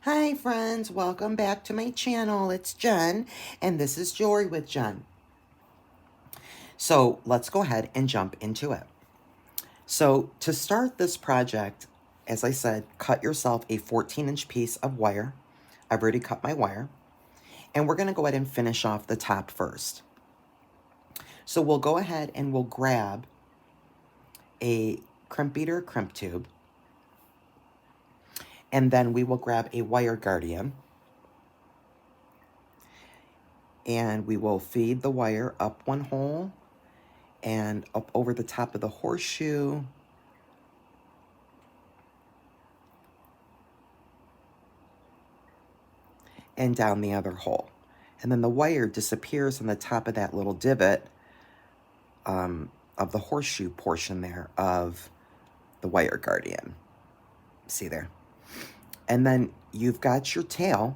Hi friends, welcome back to my channel. It's Jen, and this is Jory with Jen. So let's go ahead and jump into it. So to start this project, as I said, cut yourself a 14-inch piece of wire. I've already cut my wire. And we're gonna go ahead and finish off the top first. So we'll go ahead and we'll grab a crimp beater crimp tube, and then we will grab a wire guardian, and we will feed the wire up one hole and up over the top of the horseshoe, and down the other hole. And then the wire disappears on the top of that little divot of the horseshoe portion there of the wire guardian. See there? And then you've got your tail.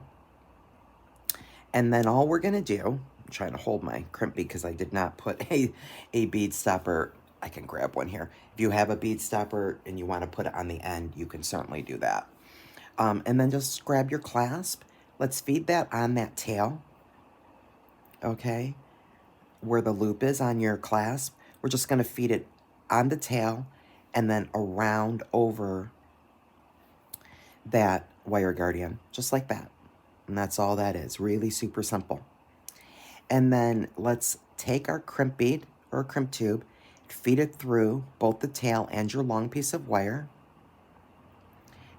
And then all we're gonna do, I'm trying to hold my crimp bead because I did not put a bead stopper. I can grab one here. If you have a bead stopper and you want to put it on the end, you can certainly do that. And then just grab your clasp. Let's feed that on that tail, okay? Where the loop is on your clasp, we're just gonna feed it on the tail and then around over that wire guardian, just like that. And that's all that is, really super simple. And then let's take our crimp bead or crimp tube, feed it through both the tail and your long piece of wire.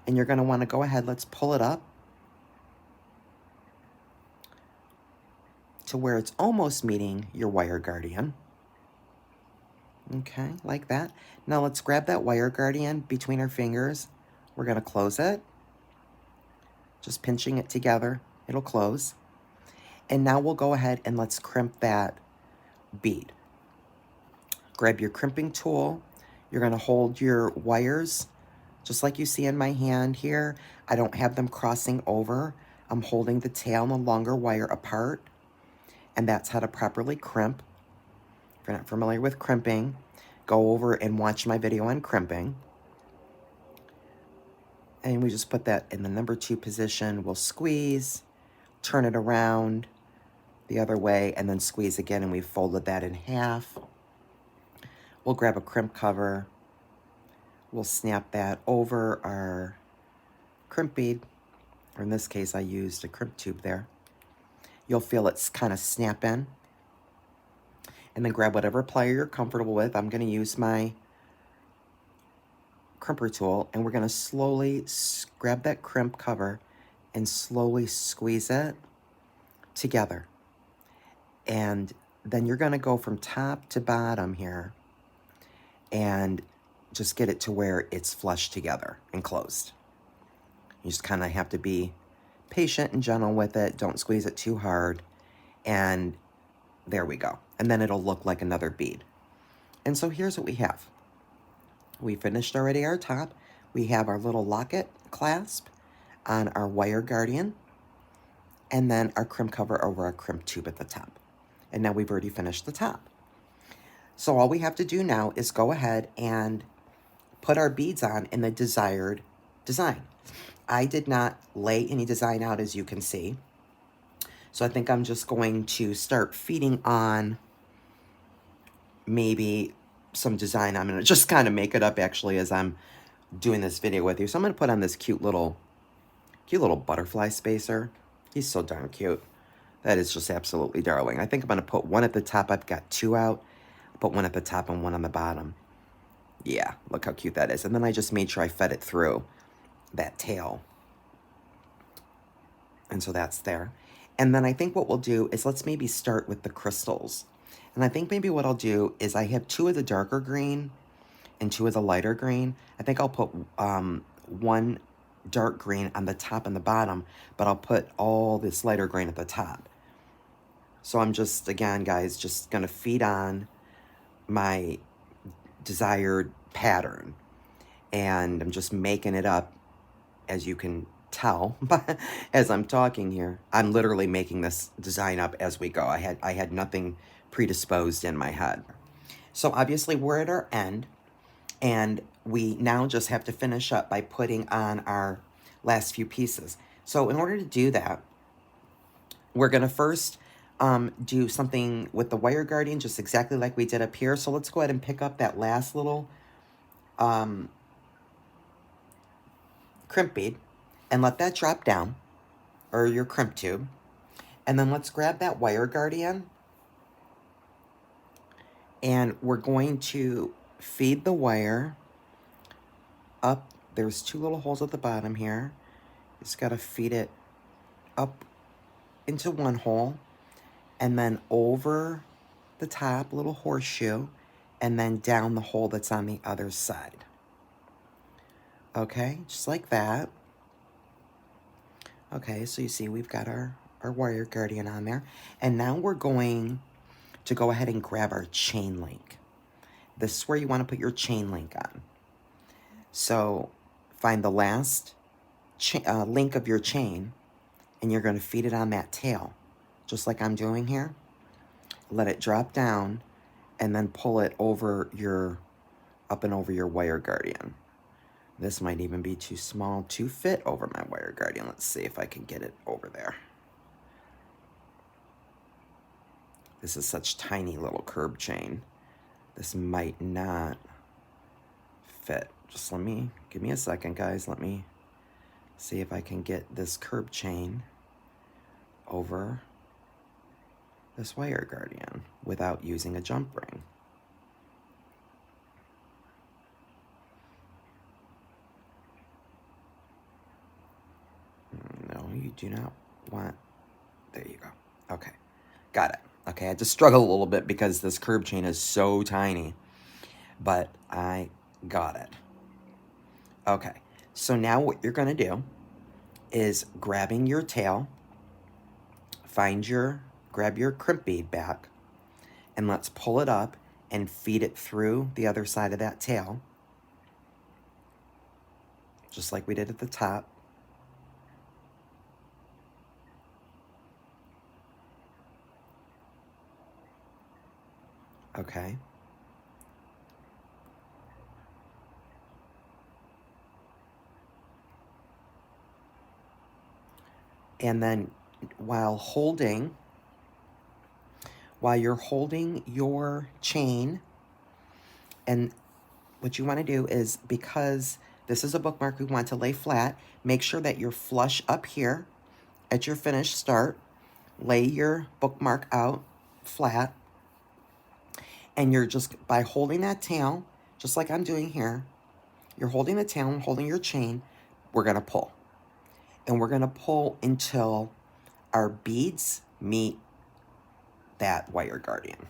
And you're gonna wanna go ahead, let's pull it up to where it's almost meeting your wire guardian. Okay, like that. Now let's grab that wire guardian between our fingers. We're gonna close it. Just pinching it together, it'll close. And now we'll go ahead and let's crimp that bead. Grab your crimping tool. You're gonna hold your wires just like you see in my hand here. I don't have them crossing over. I'm holding the tail and the longer wire apart. And that's how to properly crimp. If you're not familiar with crimping, go over and watch my video on crimping. And we just put that in the number 2 position. We'll squeeze, turn it around the other way, and then squeeze again, and we folded that in half. We'll grab a crimp cover. We'll snap that over our crimp bead, or in this case, I used a crimp tube there. You'll feel it's kind of snap in. And then grab whatever plier you're comfortable with. I'm gonna use my crimper tool, and we're gonna slowly grab that crimp cover and slowly squeeze it together. And then you're gonna go from top to bottom here and just get it to where it's flush together and closed. You just kind of have to be patient and gentle with it. Don't squeeze it too hard. And there we go. And then it'll look like another bead. And so here's what we have. We finished already our top. We have our little locket clasp on our wire guardian, and then our crimp cover over our crimp tube at the top. And now we've already finished the top. So all we have to do now is go ahead and put our beads on in the desired design. I did not lay any design out, as you can see. So I think I'm just going to start feeding on maybe some design. I'm going to just kind of make it up actually as I'm doing this video with you. So I'm going to put on this cute little butterfly spacer. He's so darn cute. That is just absolutely darling. I think I'm going to put one at the top. I've got 2 out. I'll put one at the top and one on the bottom. Yeah, look how cute that is. And then I just made sure I fed it through that tail. And so that's there. And then I think what we'll do is let's maybe start with the crystals. And I think maybe what I'll do is I have 2 of the darker green and 2 of the lighter green. I think I'll put one dark green on the top and the bottom, but I'll put all this lighter green at the top. So I'm just, again, guys, just going to feed on my desired pattern. And I'm just making it up, as you can tell as I'm talking here. I'm literally making this design up as we go. I had nothing predisposed in my head. So obviously we're at our end, and we now just have to finish up by putting on our last few pieces. So in order to do that, we're going to first do something with the wire guardian, just exactly like we did up here. So let's go ahead and pick up that last little crimp bead and let that drop down, or your crimp tube. And then let's grab that wire guardian, and we're going to feed the wire up. There's two little holes at the bottom here. Just got to feed it up into one hole, and then over the top, little horseshoe, and then down the hole that's on the other side. Okay, just like that. Okay, so you see we've got our wire guardian on there. And now we're going to go ahead and grab our chain link. This is where you want to put your chain link on. So find the last link of your chain, and you're going to feed it on that tail, just like I'm doing here. Let it drop down, and then pull it over up and over your wire guardian. This might even be too small to fit over my wire guardian. Let's see if I can get it over there. This is such tiny little curb chain. This might not fit. Just give me a second, guys. Let me see if I can get this curb chain over this wire guardian without using a jump ring. No, you do not want, there you go. Okay, got it. Okay, I had to struggle a little bit because this curb chain is so tiny, but I got it. Okay, so now what you're gonna do is grabbing your tail, grab your crimp bead back, and let's pull it up and feed it through the other side of that tail, just like we did at the top. Okay. And then while you're holding your chain, and what you want to do is, because this is a bookmark we want to lay flat, make sure that you're flush up here at your finished start. Lay your bookmark out flat, and you're just, by holding that tail, just like I'm doing here, you're holding the tail and holding your chain, we're going to pull. And we're going to pull until our beads meet that wire guardian.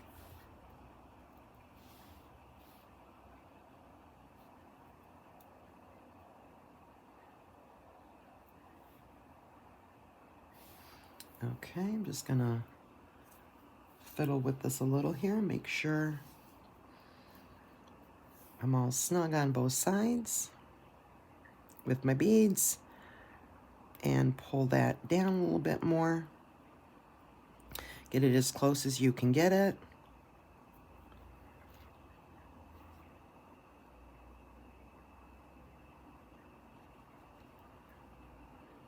Okay, I'm just going to fiddle with this a little here, make sure I'm all snug on both sides with my beads, and pull that down a little bit more. Get it as close as you can get it.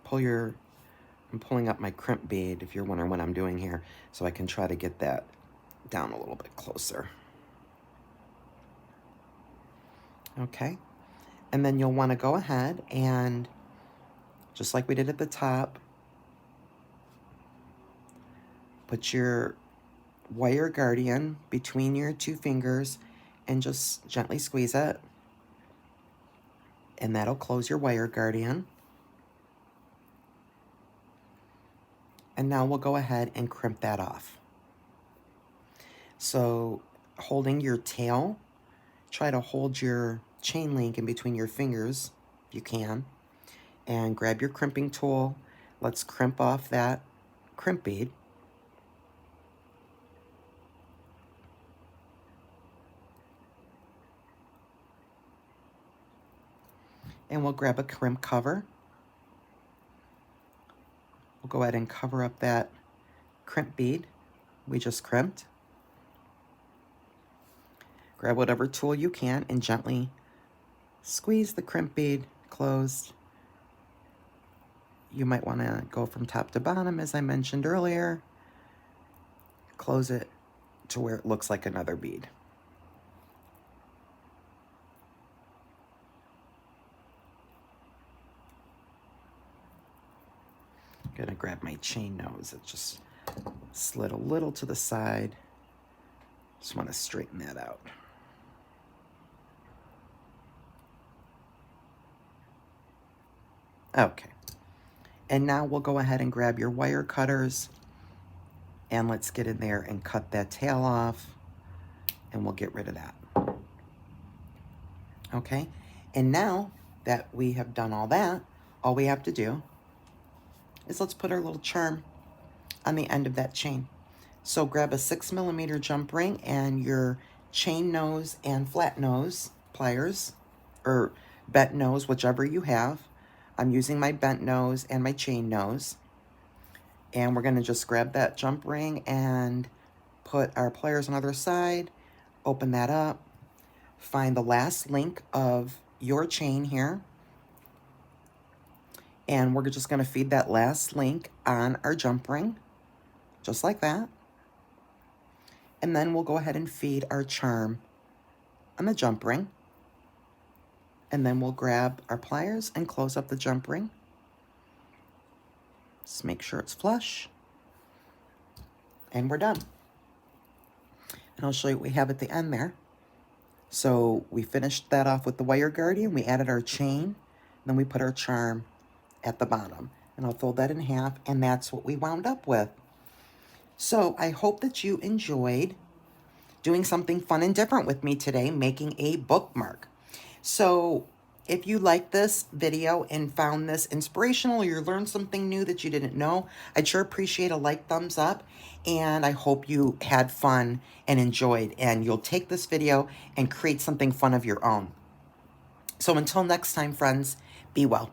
I'm pulling up my crimp bead, if you're wondering what I'm doing here, so I can try to get that down a little bit closer. Okay, and then you'll want to go ahead and, just like we did at the top, put your wire guardian between your two fingers and just gently squeeze it, and that'll close your wire guardian. And now we'll go ahead and crimp that off. So holding your tail, try to hold your chain link in between your fingers if you can, and grab your crimping tool. Let's crimp off that crimp bead. And we'll grab a crimp cover. We'll go ahead and cover up that crimp bead we just crimped. Grab whatever tool you can and gently squeeze the crimp bead closed. you might want to go from top to bottom, as I mentioned earlier. Close it to where it looks like another bead. I'm gonna grab my chain nose. It just slid a little to the side. Just want to straighten that out. Okay. And now we'll go ahead and grab your wire cutters, and let's get in there and cut that tail off, and we'll get rid of that. Okay, and now that we have done all that, all we have to do is let's put our little charm on the end of that chain. So grab a 6mm jump ring and your chain nose and flat nose pliers, or bent nose, whichever you have. I'm using my bent nose and my chain nose. And we're gonna just grab that jump ring and put our pliers on the other side, open that up, find the last link of your chain here, and we're just gonna feed that last link on our jump ring, just like that. And then we'll go ahead and feed our charm on the jump ring. And then we'll grab our pliers and close up the jump ring. Just make sure it's flush. And we're done. And I'll show you what we have at the end there. So we finished that off with the wire guardian. We added our chain. Then we put our charm at the bottom. And I'll fold that in half. And that's what we wound up with. So I hope that you enjoyed doing something fun and different with me today, making a bookmark. So if you liked this video and found this inspirational, or you learned something new that you didn't know, I'd sure appreciate a like, thumbs up, and I hope you had fun and enjoyed, and you'll take this video and create something fun of your own. So until next time, friends, be well.